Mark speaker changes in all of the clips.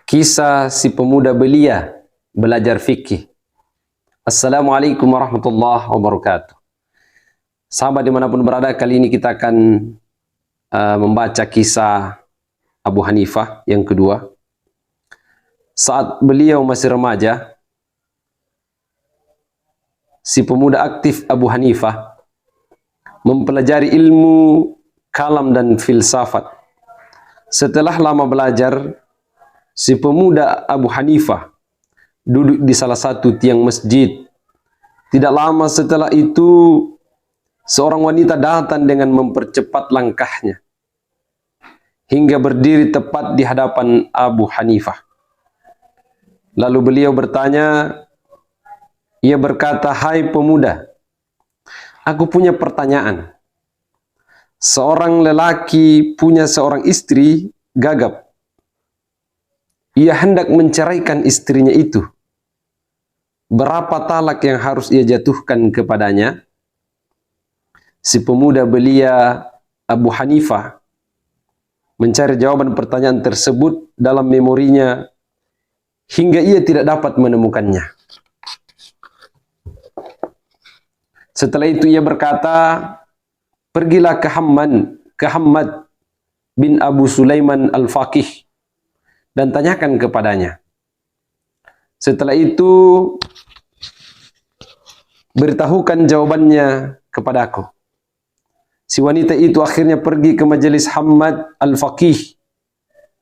Speaker 1: Kisah si pemuda belia belajar fikih. Assalamualaikum warahmatullahi wabarakatuh. Sahabat dimanapun berada, kali ini kita akan membaca kisah Abu Hanifah yang kedua. Saat beliau masih remaja, si pemuda aktif Abu Hanifah mempelajari ilmu kalam dan filsafat. Setelah lama belajar, si pemuda Abu Hanifah duduk di salah satu tiang masjid. Tidak lama setelah itu, seorang wanita datang dengan mempercepat langkahnya hingga berdiri tepat di hadapan Abu Hanifah. Lalu beliau bertanya, ia berkata, "Hai pemuda, aku punya pertanyaan. Seorang lelaki punya seorang istri gagap. Ia hendak menceraikan istrinya itu. Berapa talak yang harus ia jatuhkan kepadanya?" Si pemuda belia Abu Hanifah mencari jawaban pertanyaan tersebut dalam memorinya hingga ia tidak dapat menemukannya. Setelah itu ia berkata, "Pergilah ke Hammad bin Abu Sulaiman Al-Faqih dan tanyakan kepadanya. Setelah itu beritahukan jawabannya kepadaku." Si wanita itu akhirnya pergi ke majelis Hammad Al-Faqih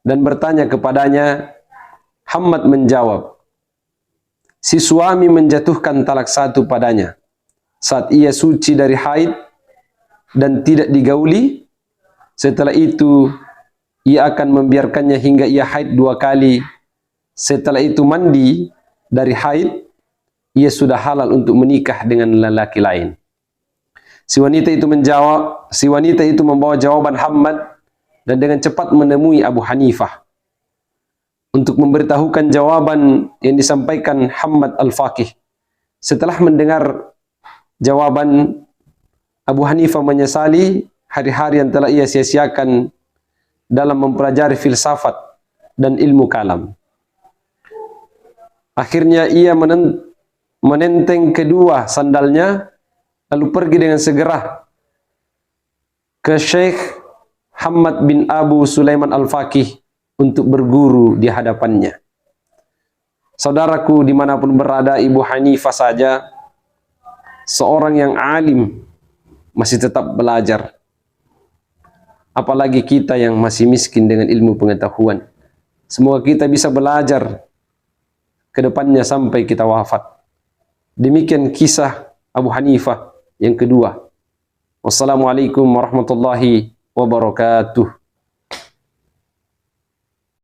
Speaker 1: dan bertanya kepadanya. Hammad menjawab, si suami menjatuhkan talak satu padanya saat ia suci dari haid dan tidak digauli. Setelah itu ia akan membiarkannya hingga ia haid 2 kali. Setelah itu mandi dari haid, ia sudah halal untuk menikah dengan lelaki lain. Si wanita itu membawa jawaban Hammad dan dengan cepat menemui Abu Hanifah untuk memberitahukan jawaban yang disampaikan Hammad Al-Faqih. Setelah mendengar jawaban, Abu Hanifah menyesali hari-hari yang telah ia sia-siakan dalam mempelajari filsafat dan ilmu kalam. Akhirnya ia menenteng kedua sandalnya, lalu pergi dengan segera ke Syekh Hammad bin Abu Sulaiman Al-Faqih untuk berguru di hadapannya. Saudaraku dimanapun berada, Ibu Hanifah saja, seorang yang alim, masih tetap belajar. Apalagi kita yang masih miskin dengan ilmu pengetahuan. Semoga kita bisa belajar ke depannya sampai kita wafat. Demikian kisah Abu Hanifah yang kedua. Wassalamualaikum warahmatullahi wabarakatuh.